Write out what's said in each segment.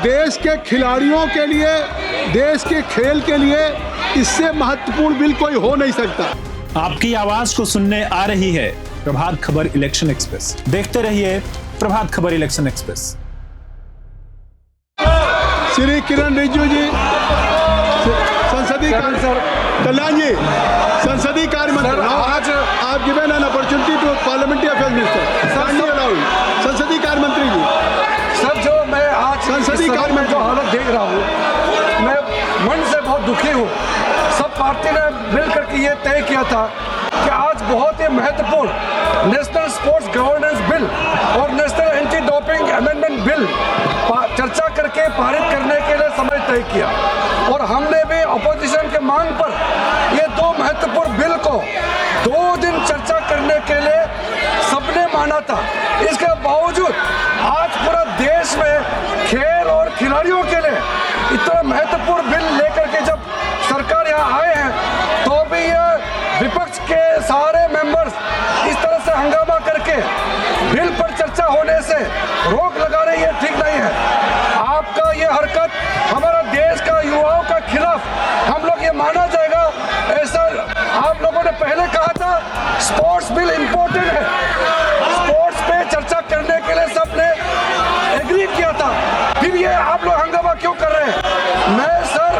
देश के खिलाड़ियों के लिए, देश के खेल के लिए इससे महत्वपूर्ण बिल कोई हो नहीं सकता। आपकी आवाज को सुनने आ रही है प्रभात खबर इलेक्शन एक्सप्रेस। देखते रहिए प्रभात खबर इलेक्शन एक्सप्रेस। श्री किरण रिजिजू जी, संसदीय कल्याण जी, संसदीय कार्य मंत्री, आज आप given an opportunity to parliamentary affairs minister, संसदीय कार्य मंत्री जी। सर, जो मैं आज संसदीय कार्य में जो हालत देख रहा हूँ, मैं मन से बहुत दुखी हूँ। सब पार्टी ने मिलकर के ये तय किया था कि आज बहुत ही महत्वपूर्ण नेशनल स्पोर्ट्स गवर्नेंस बिल और national anti doping amendment bill चर्चा करके पारित करने के लिए समय तय किया, और हमने भी अपोजिशन के मांग पर ये दो महत्वपूर्ण बिल को 2 दिन चर्चा करने के लिए सबने माना था। इसके बावजूद आज पूरा देश में खेल और खिलाड़ियों के लिए इतना महत्वपूर्ण बिल लेकर के जब सरकार यहाँ आए हैं, तो भी ये विपक्ष के सारे मेंबर्स इस तरह से हंगामा करके बिल पर चर्चा होने से रोक लगा रही है, ठीक नहीं है। आपका ये हरकत हमारा देश का युवाओं का खिलाफ हम लोग ये माना जाएगा। ऐसा आप लोगों ने पहले कहा था स्पोर्ट्स बिल इम्पोर्टेंट है, स्पोर्ट्स पे चर्चा करने के लिए सबने एग्री किया था, फिर ये आप लोग हंगामा क्यों कर रहे हैं? मैं सर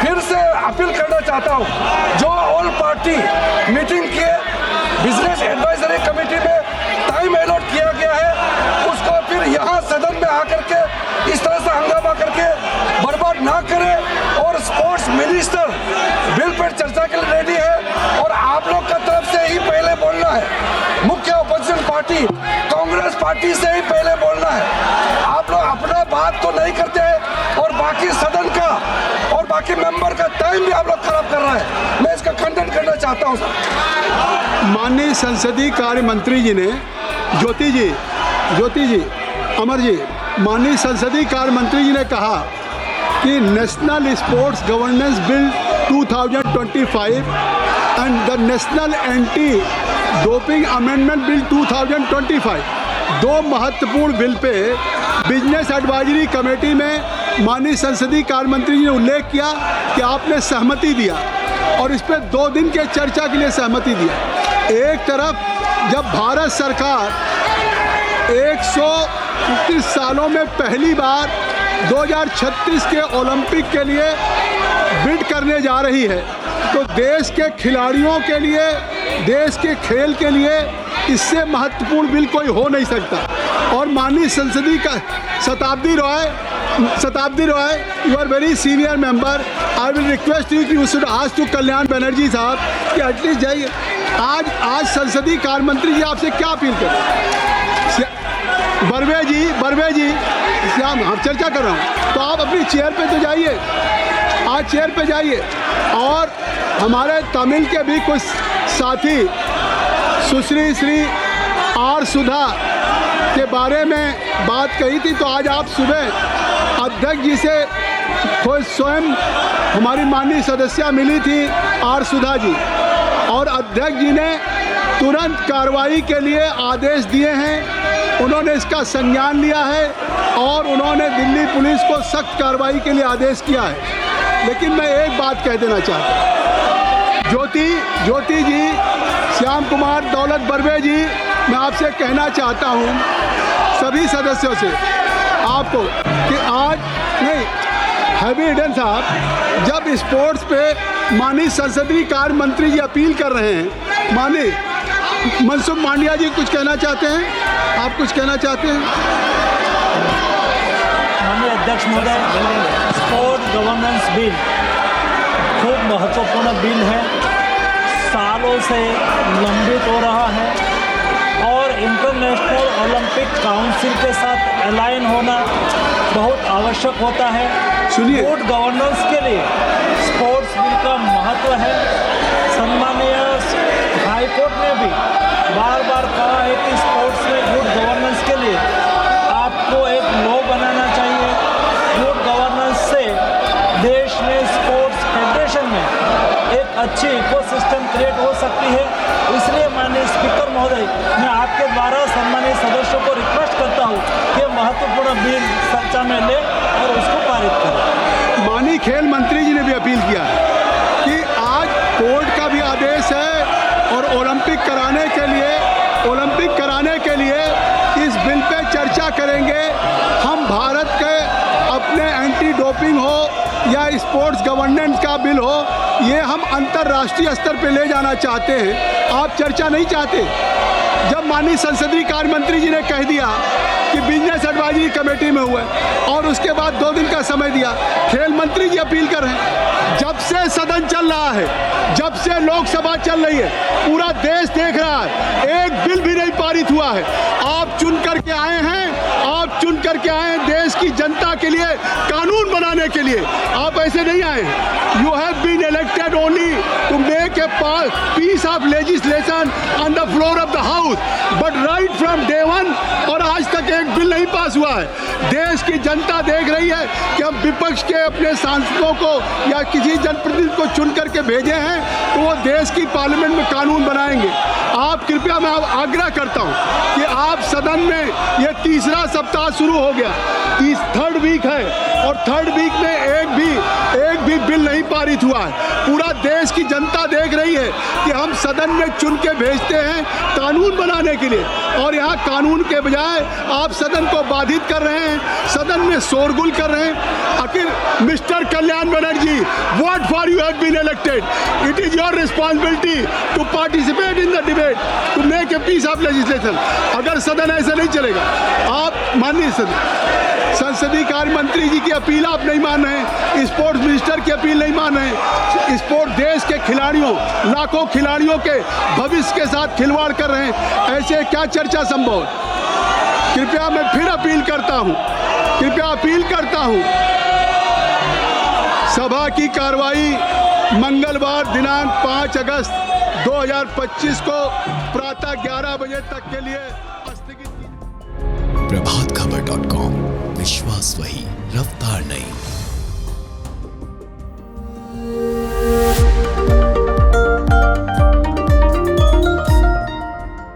फिर से अपील करना चाहता हूँ, जो ऑल पार्टी मीटिंग किए, बिजनेस एडवाइजरी कमेटी में टाइम अलॉट किया गया है, उसको फिर यहाँ सदन में आकर के इस तरह से हंगामा करके बर्बाद ना करें। और स्पोर्ट्स मिनिस्टर बिल पर चर्चा के लिए रेडी है, और आप लोग का तरफ से ही पहले बोलना है, मुख्य अपोजिशन पार्टी कांग्रेस पार्टी से ही पहले बोलना है। आप लोग अपना बात तो नहीं करते हैं, और बाकी सदन का और बाकी मेंबर का टाइम भी आप लोग खराब कर रहा है। मैं इसका खंडन करना चाहता हूँ सर। माननीय संसदीय कार्य मंत्री जी ने, ज्योति जी, अमर जी, माननीय संसदीय कार्य मंत्री जी ने कहा कि national sports governance bill 2025 and the national anti doping amendment bill 2025, 2 महत्वपूर्ण bill pay business advisory committee में माननीय संसदीय कार्य मंत्री जी ने उल्लेख किया कि आपने सहमति दिया, और इस पर 2 दिन के चर्चा के लिए सहमति दिया। एक तरफ जब भारत सरकार 131 सालों में पहली बार 2036 के ओलंपिक के लिए बिड करने जा रही है, तो देश के खिलाड़ियों के लिए, देश के खेल के लिए इससे महत्वपूर्ण बिल कोई हो नहीं सकता। और माननीय संसदीय का Satabdi Roy, you are very senior member, I will request you should ask to Kalyan Banerjee sahab कि एटलीस्ट जाइए। आज संसदीय कार्य मंत्री जी आपसे क्या अपील करें? बर्वे जी, श्याम, हम चर्चा कर रहा हूँ, तो आप अपनी चेयर पे तो जाइए, आज चेयर पे जाइए। और हमारे तमिल के भी कुछ साथी सुश्री श्री आर सुधा के बारे में बात कही थी, तो आज आप सुबह अध्यक्ष जी से खुद स्वयं हमारी माननीय सदस्या मिली थी आर सुधा जी, और अध्यक्ष जी ने तुरंत कार्रवाई के लिए आदेश दिए हैं। उन्होंने इसका संज्ञान लिया है, और उन्होंने दिल्ली पुलिस को सख्त कार्रवाई के लिए आदेश किया है। लेकिन मैं एक बात कह देना चाहता हूँ, ज्योति जी, श्याम कुमार, दौलत बर्वे जी, मैं आपसे कहना चाहता हूँ सभी सदस्यों से आपको कि आज नहीं, हैवी ईडन साहब, जब स्पोर्ट्स पे माननीय संसदीय कार्य मंत्री जी अपील कर रहे हैं, माननीय मनसुख मांडविया जी कुछ कहना चाहते हैं? आप कुछ कहना चाहते हैं? माननीय अध्यक्ष महोदय, स्पोर्ट गवर्नेंस बिल खूब महत्वपूर्ण बिल है, सालों से लंबित हो रहा है, और इंटरनेशनल ओलंपिक काउंसिल के साथ अलाइन होना बहुत आवश्यक होता है। सुनिए, गुड गवर्नेंस के लिए स्पोर्ट्स बिल का महत्व है। सम्मानीय हाईकोर्ट ने भी बार बार कहा है कि स्पोर्ट्स में गुड गवर्नेंस के लिए आपको एक लॉ बनाना चाहिए। गुड गवर्नेंस से देश में स्पोर्ट्स फेडरेशन में एक अच्छी इकोसिस्टम क्रिएट हो सकती है। इसलिए माननीय स्पीकर महोदय, मैं आपके द्वारा सम्मानित सदस्यों को रिक्वेस्ट करता हूँ कि महत्वपूर्ण बिल चर्चा में ले और उसको पारित करें। माननीय खेल मंत्री जी ने भी अपील किया है कि आज कोर्ट का भी आदेश है और ओलंपिक कराने के लिए इस बिल पे चर्चा करेंगे। हम भारत के अपने एंटी डोपिंग हो या स्पोर्ट्स गवर्नेंस का बिल हो, ये हम अंतर्राष्ट्रीय स्तर पे ले जाना चाहते हैं। आप चर्चा नहीं चाहते। जब माननीय संसदीय कार्य मंत्री जी ने कह दिया कि बिजनेस एडवाइजरी कमेटी में हुआ और उसके बाद 2 दिन का समय दिया, खेल मंत्री जी अपील कर रहे हैं। जब से सदन चल रहा है, जब से लोकसभा चल रही है, पूरा देश देख रहा है, एक बिल भी नहीं पारित हुआ है। आप चुन करके आए हैं, देश की जनता के लिए कानून बनाने के लिए। आप ऐसे नहीं आए हैं। You have been elected only to make a piece of legislation on the floor of the house, but right from day one और आज तक एक बिल नहीं पास हुआ है। देश की जनता देख रही है कि हम विपक्ष के अपने सांसदों को या किसी जनप्रतिनिधि को चुन करके भेजे हैं तो वो देश की पार्लियामेंट में कानून बनाएंगे। आप कृपया, मैं आग्रह करता हूं कि आप सदन में, ये तीसरा सप्ताह शुरू हो गया, 3rd वीक है और 3rd वीक में एक भी बिल नहीं पारित हुआ है। पूरा देश की जनता देख रही है कि हम सदन में चुन के भेजते हैं कानून बनाने के लिए और यहाँ कानून के बजाय आप सदन को बाधित कर रहे हैं, सदन में शोरगुल कर रहे हैं। आखिर mister Kalyan Banerjee, what for you have been elected? It is your responsibility to participate in the debate, to make a piece of legislation. अगर सदन ऐसा नहीं चलेगा, आप माननीय संसदीय कार्य मंत्री जी की अपील आप नहीं मान रहे हैं, स्पोर्ट्स मिनिस्टर की अपील नहीं मान रहे हैं, स्पोर्ट्स देश के खिलाड़ियों, लाखों खिलाड़ियों के भविष्य के साथ खिलवाड़ कर रहे हैं। ऐसे क्या चर्चा संभव? कृपया मैं फिर अपील करता हूं, सभा की कार्रवाई मंगलवार दिनांक 5 अगस्त 2025 को प्रातः 11 बजे तक के लिए स्थगित की। प्रभातखबर.com, विश्वास वही, रफ्तार नहीं।